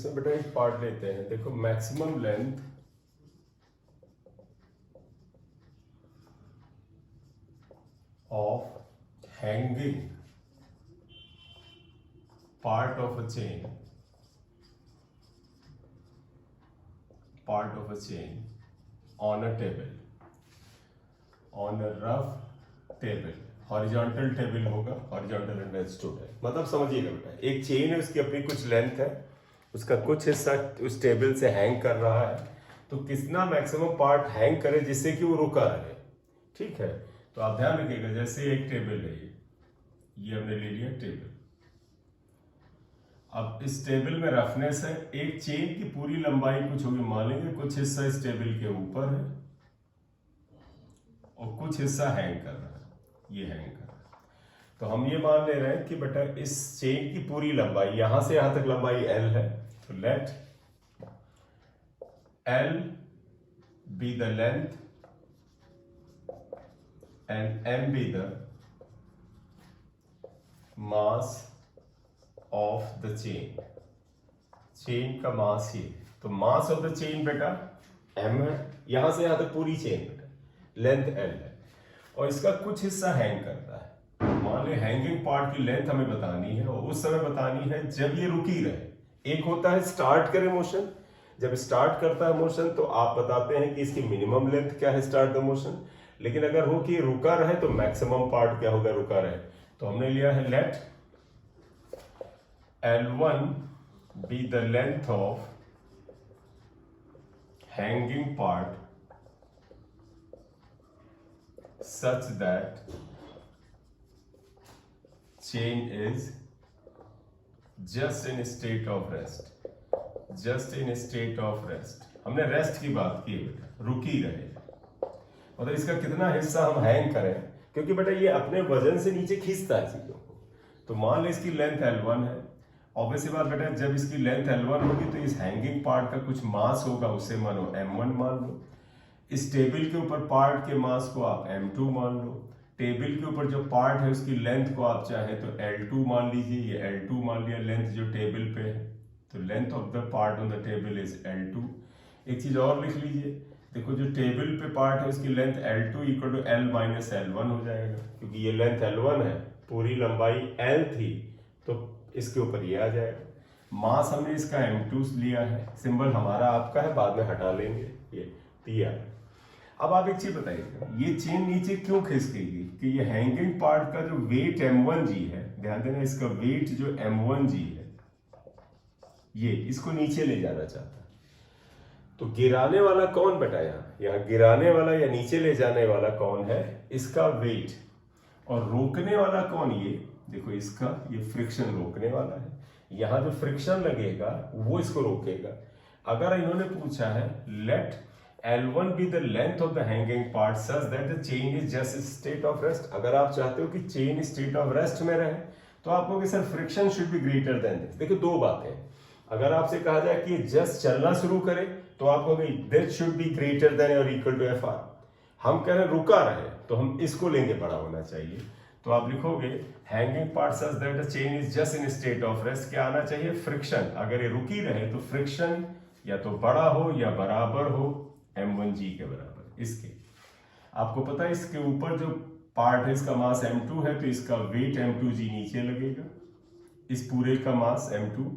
इसमें बेटा एक पार्ट लेते हैं। देखो maximum length of hanging part of a chain on a table, on a rough table, horizontal table होगा, हॉरिजॉन्टल अंडरस्टूड है, मतलब समझिएगा बेटा एक चेन है, उसकी अपनी कुछ लेंथ है, उसका कुछ हिस्सा उस टेबल से हैंग कर रहा है, तो कितना मैक्सिमम पार्ट हैंग करे जिससे कि वो रुका रहे। ठीक है, तो आप ध्यान रखिएगा, जैसे एक टेबल है, ये हमने ले लिया टेबल। अब इस टेबल में रफनेस है, एक चेन की पूरी लंबाई कुछ होगी, मान लेंगे कुछ हिस्सा इस टेबल के ऊपर है और कुछ हिस्सा हैंग कर रहा है, ये हैंग कर रहा है। तो हम ये मान ले रहे हैं कि बेटा इस चेन की पूरी लंबाई यहां से यहां तक लंबाई L है, तो let L be the length and M be the mass of the chain. Chain का मास ये, तो मास ऑफ द चेन बेटा M है, यहां से यहां तक पूरी चेन बेटा लेंथ L है, और इसका कुछ हिस्सा हैंग करता है। मान ले हैंगिंग पार्ट की लेंथ हमें बतानी है, और उस समय बतानी है जब ये रुकी रहे। एक होता है स्टार्ट करे मोशन, जब स्टार्ट करता है मोशन तो आप बताते हैं कि इसकी मिनिमम लेंथ क्या है स्टार्ट द मोशन, लेकिन अगर हो कि रुका रहे तो मैक्सिमम पार्ट क्या होगा रुका रहे। तो हमने लिया है let L1 be the length of hanging part such that chain is just in state of rest, just in state of rest। हमने रेस्ट की बात की बेटा, रुकी रहे, मतलब इसका कितना हिस्सा हम हैंग करें, क्योंकि बेटा ये अपने वजन से नीचे खींचता है चीजों को। तो मान लो इसकी लेंथ L1 है, ऑब्वियसली बात बेटा जब इसकी लेंथ L1 होगी तो इस हैंगिंग पार्ट का कुछ मास होगा, उसे मानो M1 मान लो। इस टेबल के ऊपर पार्ट के मास को आप M2 मान लो। टेबल के ऊपर जो पार्ट है उसकी लेंथ को आप चाहे तो L2 मान लीजिए, ये L2 मान लिया लेंथ जो टेबल पे है, तो length of the part on the table is L2। एक चीज और लिख लीजिए, देखो जो टेबल पे पार्ट है उसकी length L2 equal to L minus L1 हो जाएगा, क्योंकि ये लेंथ L1 है, पूरी लंबाई L थी, तो इसके ऊपर ये आ जाएगा। मास हमने इसका M2 लिया है, सिंबल हमारा आपका है, बाद में हटा लेंगे, ये दिया। अब आप एक चीज बताइए, ये चेन नीचे क्यों खिसक गई? कि ये हैंगिंग पार्ट का जो वेट M1G है, ध्यान देना इसका वेट जो M1G है, ये इसको नीचे ले जाना चाहता है। तो गिराने वाला कौन बेटा, यहाँ गिराने वाला या नीचे ले जाने वाला कौन है? इसका वेट। और रोकने वाला कौन? ये देखो इसका ये फ्रिक्शन रोकने वाला है, यहां जो फ्रिक्शन लगेगा वो इसको रोकेगा। अगर इन्होंने पूछा है let L1 be the length of the hanging part such that the chain is just state of rest, अगर आप चाहते हो कि चेन स्टेट ऑफ रेस्ट में रहे तो आप कहोगे sir friction should be greater than this. देखो दो बातें, अगर आपसे कहा जाए कि जस्ट चलना शुरू करे तो आप कहोगे this should be greater than और इक्वल टू FR। हम कह रहे हैं रुका रहे तो हम इसको लेंगे बड़ा होना चाहिए, तो आप लिखोगे hanging part such that the chain is just in state of rest, क्या आना चाहिए? फ्रिक्शन। अगर ये रुकी रहे तो फ्रिक्शन या तो बड़ा हो या बराबर हो M1G के बराबर। इसके आपको पता है इसके ऊपर जो पार्ट है इसका मास M2 है, तो इसका वेट M2G नीचे लगेगा, इस पूरे का मास M2।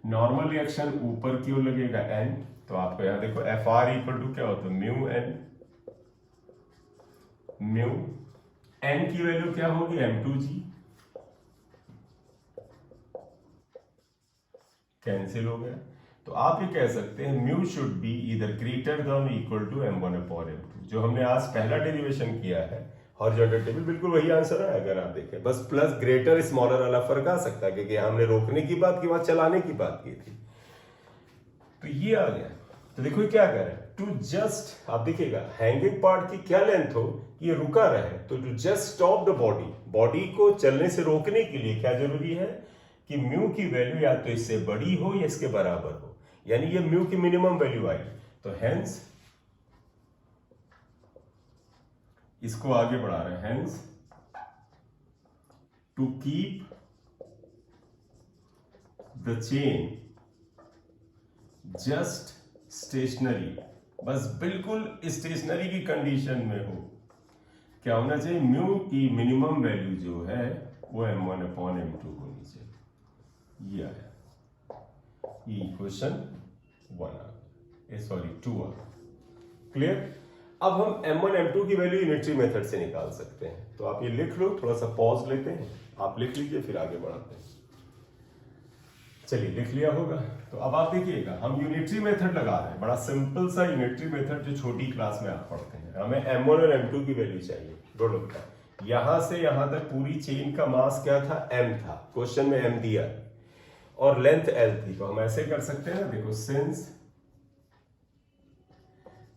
नॉर्मल रिएक्शन ऊपर की ओर लगेगा N, तो आपको यहां देखो FR इक्वल टू क्या होता है? Mu N। म्यू N की वैल्यू क्या होगी? M2G। कैंसिल हो गया, तो आप ये कह सकते हैं म्यू शुड बी इधर greater than equal to M1 upon M2। जो हमने आज पहला डेरिवेशन किया है हॉरिजॉन्टल टेबल, बिल्कुल वही आंसर है अगर आप देखें, बस प्लस ग्रेटर स्मॉलर वाला फर्क आ सकता है, क्योंकि हमने रोकने की बात की, वहां चलाने की बात की थी। तो ये आ गया। तो देखो ये क्या कर रहा है, टू जस्ट, आप देखिएगा हैंगिंग पार्ट की क्या लेंथ हो, ये रुका रहे, तो to just stop the body, body को चलने से रोकने के लिए क्या जरूरी है कि म्यू की वैल्यू या तो इससे बड़ी हो या इसके बराबर हो, यानी ये म्यू की मिनिमम वैल्यू आई। तो हेंस इसको आगे बढ़ा रहे हैं, hence to keep the chain just stationary, बस बिल्कुल स्टेशनरी की कंडीशन में हो, क्या होना चाहिए, म्यू की मिनिमम वैल्यू जो है वो m1/m2 होनी चाहिए। ये आया, ये इक्वेशन 1 आ गया, सॉरी 2 आ गया। क्लियर। अब हम m1 m2 की वैल्यू यूनिटरी मेथड से निकाल सकते हैं, तो आप ये लिख लो, थोड़ा सा पॉज लेते हैं, आप लिख लीजिए फिर आगे बढ़ाते हैं। चलिए लिख लिया होगा, तो अब आप देखिएगा हम यूनिटरी मेथड लगा रहे हैं, बड़ा सिंपल सा यूनिटरी मेथड जो छोटी क्लास में आप पढ़ते हैं। हमें m1 और m2 की वैल्यू चाहिए, बोलो बेटा। यहां से यहां तक पूरी चेन का मास क्या था, m था, क्वेश्चन में m दिया और लेंथ l थी, तो हम ऐसे कर सकते हैं ना, देखो, since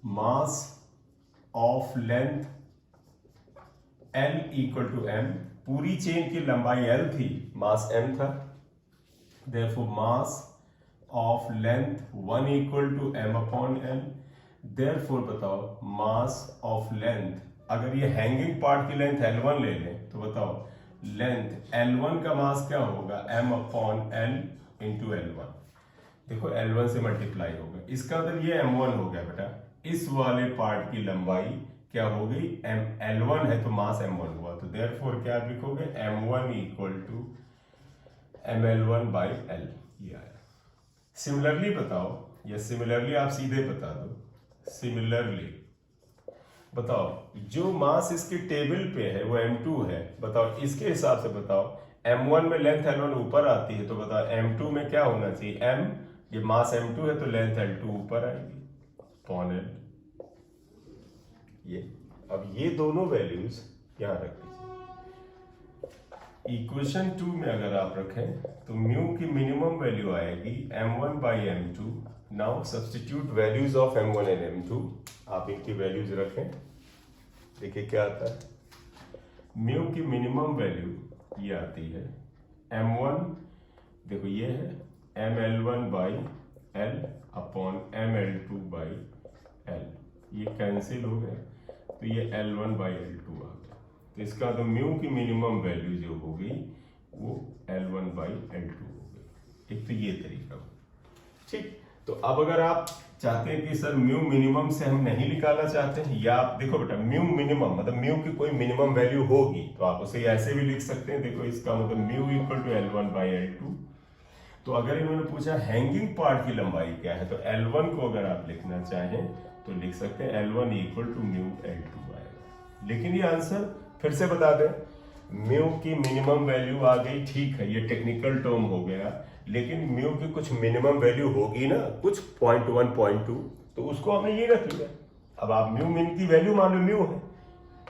mass of length l equal to m, पूरी चेन की लंबाई l थी, मास m था, therefore mass of length 1 equal to m/l, therefore बताओ mass of length, अगर ये हैंगिंग पार्ट की लेंथ L1 ले लें तो बताओ लेंथ L1 का मास क्या होगा, m/l इंटू L1। देखो L1 से मल्टीप्लाई होगा, इसका मतलब ये m1 हो गया बेटा, इस वाले पार्ट की लंबाई क्या हो गई, L1 है तो मास m1 हुआ, तो therefore क्या लिखोगे, m1 इक्वल टू ml1/l, ये आया। सिमिलरली बताओ, या सिमिलरली आप सीधे बता दो, सिमिलरली बताओ जो मास इसके टेबल पे है वो m2 है, बताओ इसके हिसाब से बताओ, m1 में लेंथ L1 ऊपर आती है, तो बताओ m2 में क्या होना चाहिए, m, ये मास m2 है तो लेंथ L2 ऊपर आएगी अपॉन l। ये अब ये दोनों वैल्यूज यहां रख दीजिए। इक्वेशन 2 में अगर आप रखें तो म्यू की मिनिमम वैल्यू आएगी m1/m2। Now substitute values of m1 and m2, आप इनकी वैल्यूज रखें, देखिए क्या आता है। म्यू की मिनिमम वैल्यू ये आती है m1, देखो ये है ml1/l अपॉन ml2/l, ये कैंसिल हो गया, तो ये L1/L2 आ गया, तो इसका तो म्यू की मिनिमम वैल्यू जो हो गई वो L1/L2 हो गई। एक तो ये तरीका हो, ठीक। तो अब अगर आप चाहते हैं कि सर म्यू मिनिमम से हम नहीं निकालना चाहते हैं, या आप देखो बेटा म्यू मिनिमम मतलब म्यू की कोई मिनिमम वैल्यू होगी तो आप उसे ऐसे भी लिख सकते हैं, देखो इसका मतलब म्यू इक्वल टू L1/L2। तो अगर इन्होंने पूछा हैंगिंग पार्ट की लंबाई क्या है, तो L1 को अगर आप लिखना चाहें तो लिख सकते हैं L1 equal to mu L2 आएगा। लेकिन ये आंसर फिर से बता दें, म्यू की मिनिमम वैल्यू आ गई, ठीक है, ये टेक्निकल टर्म हो गया, लेकिन म्यू की कुछ मिनिमम वैल्यू होगी ना, कुछ 0.1 0.2, तो उसको हमने ये रख लिया। अब आप म्यू मिन की वैल्यू मान लो म्यू है,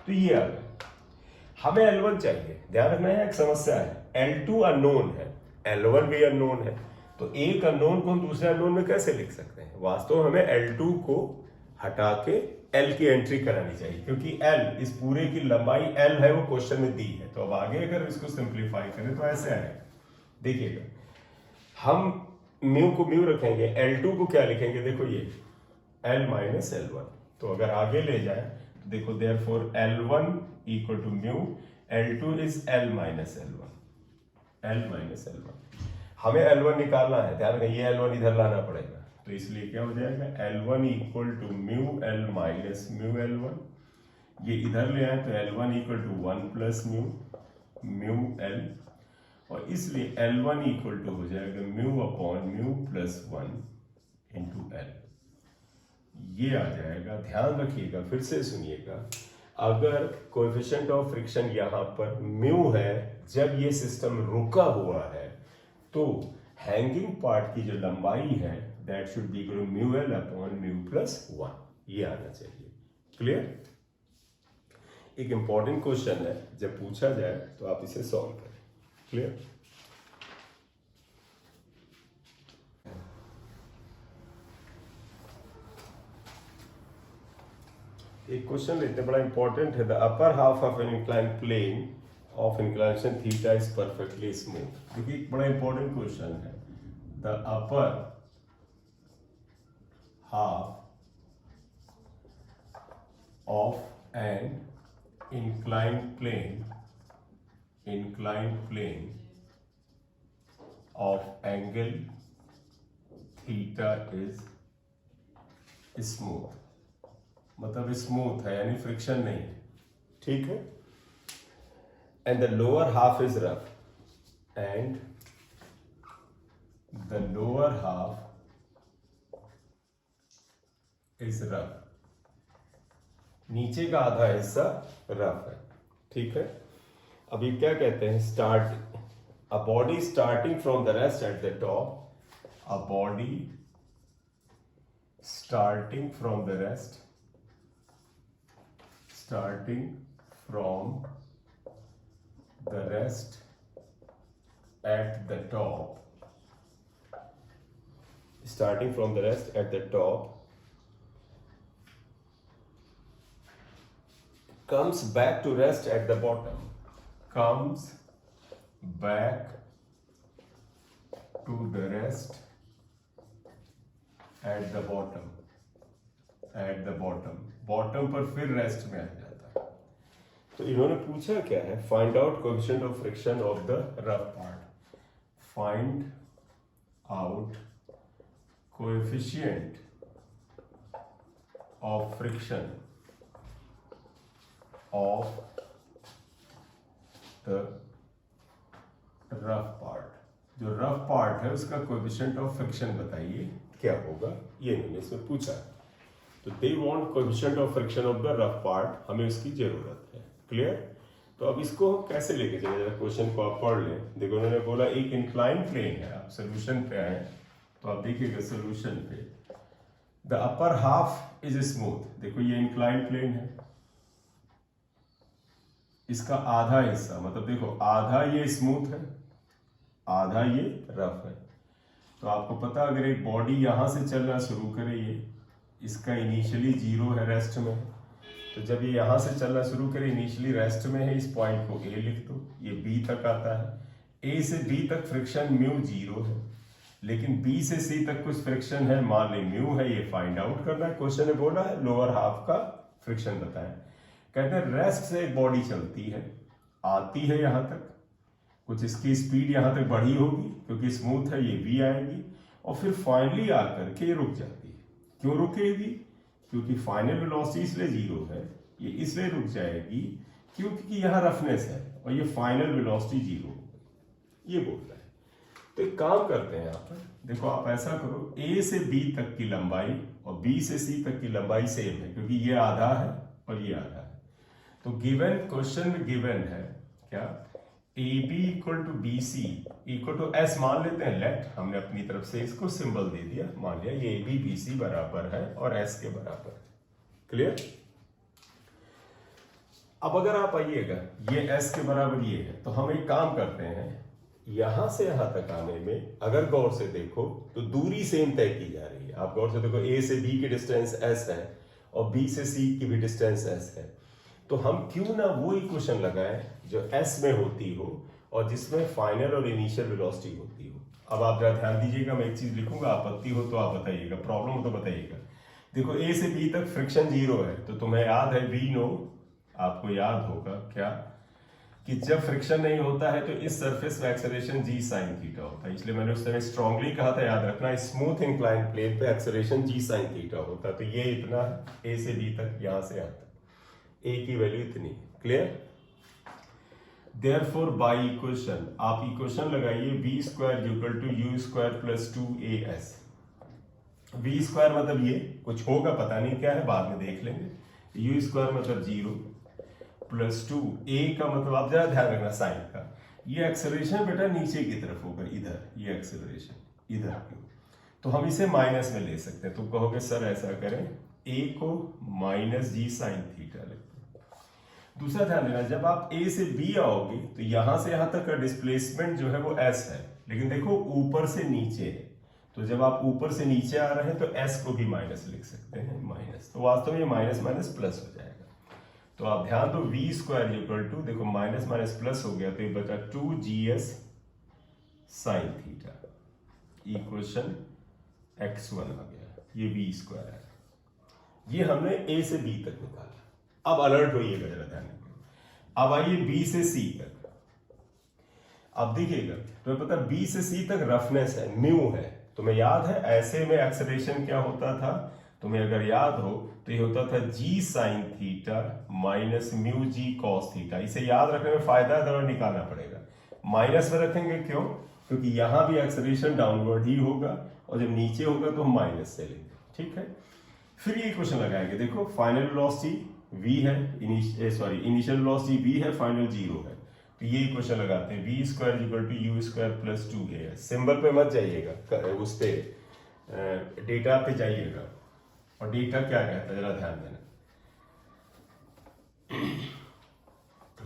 तो ये आ गया। हमें L1 चाहिए, ध्यान रखना है, एक समस्या है, L2 अननोन है, L1 भी अननोन है, तो एक अननोन को हम दूसरे अननोन में कैसे लिख सकते हैं। वास्तव हमें L2 को हटा के L की एंट्री करानी चाहिए, क्योंकि L इस पूरे की लंबाई L है, वो क्वेश्चन में दी है। तो अब आगे अगर इसको सिंप्लीफाई करें तो ऐसे आएगा, देखिएगा, हम म्यू को म्यू रखेंगे, L2 को क्या लिखेंगे, देखो ये L माइनस L1, तो अगर आगे ले जाए तो देखो therefore L1 equal to mu, L2 is L minus L1। हमें L1 निकालना है, ध्यान रखें, ये L1 इधर लाना पड़ेगा, तो इसलिए क्या हो जाएगा, L1 equal to mu L minus mu L1, ये इधर ले आए तो L1 equal to 1 plus mu L, और इसलिए L1 इक्वल टू हो जाएगा mu upon mu plus 1 into L, ये आ जाएगा। ध्यान रखिएगा, फिर से सुनिएगा, अगर कोएफिशिएंट ऑफ फ्रिक्शन यहां पर म्यू है, जब ये सिस्टम रुका हुआ है, तो हैंगिंग पार्ट की जो लंबाई है that should be equal to mu L upon mu plus 1, ये आना चाहिए। क्लियर। एक इंपॉर्टेंट क्वेश्चन है, जब पूछा जाए तो आप इसे सॉल्व करें। क्लियर। एक क्वेश्चन लेते हैं, बड़ा इंपॉर्टेंट है। The upper half of an inclined plane of inclination theta is perfectly smooth. देखिए बड़ा इंपॉर्टेंट क्वेश्चन है। The upper half of an inclined plane of angle theta is smooth, मतलब स्मूथ है यानी फ्रिक्शन नहीं है, ठीक है। And the lower half is rough, and the lower half is rough, नीचे का आधा हिस्सा रफ है, ठीक है। अभी क्या कहते हैं, start a body starting from the rest at the top, a body starting from the rest at the top comes back to rest at the bottom, comes back to the rest at the bottom, bottom पर फिर rest में आ जाता है। तो इन्होंने पूछा क्या है, find out coefficient of friction of the rough part, find out coefficient of friction of the rough part, जो रफ पार्ट है उसका कोएफिशिएंट ऑफ फ्रिक्शन बताइए क्या होगा, ये इन्होंने इसमें पूछा। तो they want coefficient of friction of the rough part, हमें उसकी जरूरत है, क्लियर। तो अब इसको हम कैसे लेके चले, जरा क्वेश्चन को आप पढ़ लें। देखो उन्होंने बोला एक इंक्लाइन प्लेन है, आप सोल्यूशन पे आए तो आप देखिएगा सोल्यूशन पे the upper half is smooth, देखो ये इंक्लाइन प्लेन है, इसका आधा हिस्सा मतलब देखो आधा ये स्मूथ है, आधा ये रफ है। तो आपको पता अगर एक बॉडी यहां से चलना शुरू करे, ये इसका इनिशियली 0 है, रेस्ट में, तो जब ये यहां से चलना शुरू करे इनिशियली रेस्ट में है, इस पॉइंट को ए लिख दो, ये बी तक आता है, ए से बी तक फ्रिक्शन म्यू 0 है, लेकिन बी से सी तक कुछ फ्रिक्शन है, मान लें म्यू है, ये फाइंड आउट करना है। क्वेश्चन ने बोला है लोअर हाफ का फ्रिक्शन बताएं। कहते हैं रेस्ट से एक बॉडी चलती है, आती है यहां तक, कुछ इसकी स्पीड यहां तक बढ़ी होगी क्योंकि स्मूथ है, ये भी आएगी, और फिर फाइनली आकर के रुक जाती है। क्यों रुकेगी, क्योंकि फाइनल वेलोसिटी इसलिए 0 है, ये इसलिए रुक जाएगी क्योंकि यहां रफनेस है और ये फाइनल वेलोसिटी 0, ये बोलता है। तो एक काम करते हैं यहाँ पर, देखो आप ऐसा करो, ए से बी तक की लंबाई और बी से सी तक की लंबाई सेम है क्योंकि ये आधा है और ये आधा है। तो गिवन क्वेश्चन में गिवन है क्या, A B equal to B C equal to S मान लेते हैं, लेट हमने अपनी तरफ से इसको सिंबल दे दिया, मान लिया ये ए बी बी सी बराबर है और एस के बराबर, क्लियर। अब अगर आप आइएगा ये एस के बराबर ये है, तो हम एक काम करते हैं, यहां से यहां तक आने में अगर गौर से देखो तो दूरी सेम तय की जा रही है। आप गौर से देखो, ए से बी की डिस्टेंस एस है और बी से सी की भी डिस्टेंस एस है, तो हम क्यों ना वो इक्वेशन लगाएं जो एस में होती हो और जिसमें फाइनल और इनिशियल वेलोसिटी होती हो। अब आप जरा ध्यान दीजिएगा, मैं एक चीज लिखूंगा, आपत्ति हो तो आप बताइएगा, प्रॉब्लम हो तो बताइएगा। देखो ए से बी तक फ्रिक्शन 0 है, तो तुम्हें याद है वी नो, आपको याद होगा क्या कि जब फ्रिक्शन नहीं होता है तो इस सरफेस में एक्सेलरेशन जी साइन थीटा होता है, इसलिए मैंने उस समय स्ट्रांगली कहा था, याद रखना, स्मूथ इंक्लाइन प्लेन पे एक्सेलरेशन जी साइन थीटा होता है। तो ये इतना है ए से बी तक, यहां से आता, ए की वैल्यू इतनी, क्लियर। देयरफॉर बाय इक्वेशन, आप इक्वेशन लगाइए B square equal to U square plus 2as। B square मतलब ये कुछ होगा, पता नहीं क्या है, बाद में देख लेंगे। यू स्क्वायर मतलब 0 प्लस 2, ए का मतलब आप जरा ध्यान रखना साइन का, ये एक्सेलरेशन बेटा नीचे की तरफ होगा, इधर ये एक्सेलरेशन इधर क्यों, तो हम इसे माइनस में ले सकते हैं। तो कहोगे सर ऐसा करें, ए को माइनस जी साइन थीटा लगता है। दूसरा ध्यान देना, जब आप ए से बी आओगे तो यहां से यहां तक का डिस्प्लेसमेंट जो है वो एस है, लेकिन देखो ऊपर से नीचे है, तो जब आप ऊपर से नीचे आ रहे हैं तो एस को भी माइनस लिख सकते हैं, माइनस, तो वास्तव में ये माइनस माइनस प्लस हो जाएगा। तो आप ध्यान दो, वी स्क्वायर इक्वल टू, देखो माइनस माइनस प्लस हो गया तो ये बचा 2gs sine theta, equation x1 आ गया, ये वी स्क्वायर है। ये हमने ए से बी तक निकाला। अब अलर्ट होइएगा जरा ध्यान रखिए। अब आइए बी से सी तक, अब देखिएगा तो पता बी से सी तक रफनेस है, म्यू है, तुम्हें याद है ऐसे में एक्सेलरेशन क्या होता था? तुम्हें अगर याद हो तो ये होता था जी sign theta minus mu G cos theta. इसे याद रखने में फायदा है, थोड़ा निकालना पड़ेगा। माइनस में रखेंगे क्यों? क्योंकि यहां भी एक्सेलरेशन डाउनवर्ड ही होगा और जब नीचे होगा तो हम माइनस से लेंगे। ठीक है, फिर ये क्वेश्चन लगाएंगे। देखो फाइनल वेलोसिटी v है, इनिशियल वेलोसिटी v है, फाइनल 0 है। तो ये क्वेश्चन लगाते हैं, V square equal to U square plus 2a। Symbol पे मत जाइएगा, उस पे डेटा पे जाइएगा। और डेटा क्या कहता है जरा ध्यान देना।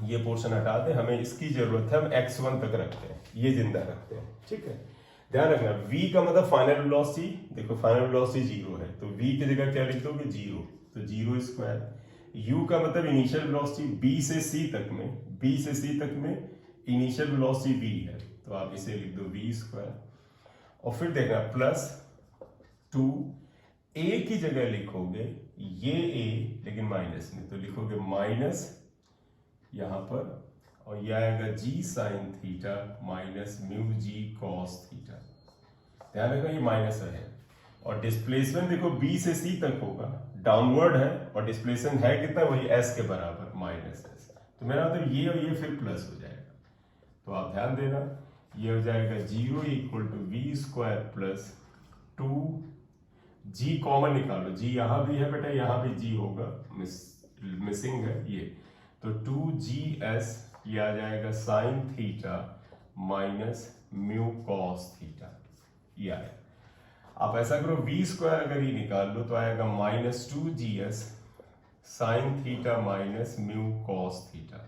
ये पोर्शन हटा दें, हमें इसकी जरूरत है, हम x1 तक रखते हैं, ये जिंदा रखते हैं। ठीक है, ध्यान रखना v का मतलब फाइनल वेलोसिटी। देखो फाइनल वेलोसिटी 0 है तो v की जगह क्या लिख दोगे? 0, तो 0 स्क्वायर। u का मतलब इनिशियल वेलोसिटी b से c तक में इनिशियल वेलोसिटी v है, तो आप इसे लिख दो v स्क्वायर। और फिर देखना प्लस 2, a की जगह लिखोगे ये a लेकिन माइनस में, तो लिखोगे माइनस यहां पर, और यह आएगा जी sign theta minus mu G cos theta. ध्यान रखना ये माइनस है। और डिस्प्लेसमेंट देखो b से c तक होगा, डाउनवर्ड है, और डिस्प्लेसमेंट है कितना? वही s के बराबर माइनस s। तो मेरा मतलब ये और ये फिर प्लस हो जाएगा। तो आप ध्यान देना, ये हो जाएगा 0 equal to V square plus 2, G common निकालो, जी यहां भी है बेटा, यहां भी जी होगा, मिसिंग है ये, तो 2GS ये आ जाएगा sign theta minus mu cos theta. ये आएगा। आप ऐसा करो, v स्क्वायर अगर ये निकाल लो तो आएगा minus 2GS sine theta minus mu cos theta.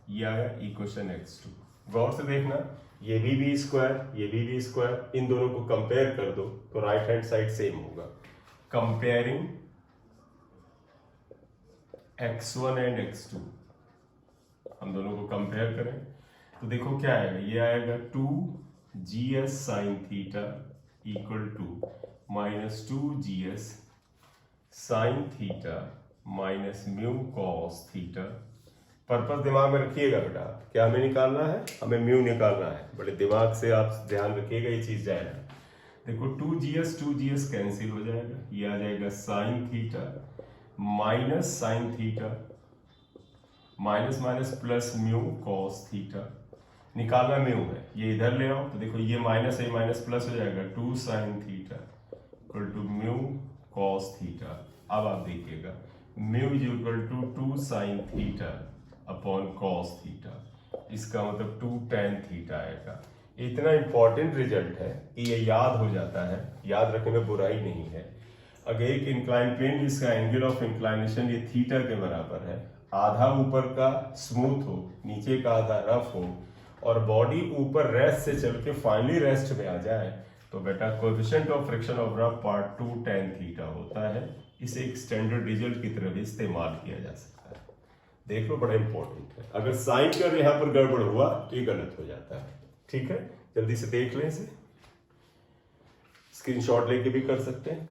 ये आया इक्वेशन x2। गौर से देखना, ये भी v स्क्वायर, ये भी v स्क्वायर, इन दोनों को कंपेयर कर दो तो राइट हैंड साइड सेम होगा। कंपेयरिंग x1 एंड x2, हम दोनों को कंपेयर करें तो देखो क्या आएगा, ये आएगा 2GS sine theta equal to minus 2GS sine theta minus mu cos theta. Purpose दिमाग में रखिएगा बेटा, क्या हमें निकालना है? हमें म्यू निकालना है। बड़े दिमाग से आप ध्यान रखिएगा, ये चीज जाएगा। देखो 2GS कैंसिल हो जाएगा, ये आ जाएगा sign theta minus sign theta minus minus plus mu cos theta. निकालना म्यू है, ये इधर ले आओ तो देखो ये माइनस है, माइनस प्लस हो जाएगा, 2 sine theta equal to mu cos theta. अब आप देखिएगा mu is equal to 2 sine theta upon cos theta, इसका मतलब 2 tan थीटा आएगा। इतना इंपॉर्टेंट रिजल्ट है कि ये याद हो जाता है, याद रखने में बुराई नहीं है। अगर एक इंक्लाइन प्लेन जिसका एंगल ऑफ इंक्लाइनेशन ये थीटा के बराबर है, आधा ऊपर का स्मूथ हो, नीचे का आधा रफ हो, और बॉडी ऊपर रेस्ट से चल के फाइनली रेस्ट में आ जाए, तो बेटा coefficient of friction of rough part 2 tan theta होता है। इसे एक स्टैंडर्ड रिजल्ट की तरह भी इस्तेमाल किया जा सकता है। देख लो, बड़ा इंपॉर्टेंट है। अगर साइन कर यहाँ पर गड़बड़ हुआ तो ये गलत हो जाता है। ठीक है, जल्दी से देख लें इसे, स्क्रीनशॉट लेके भी कर सकते हैं।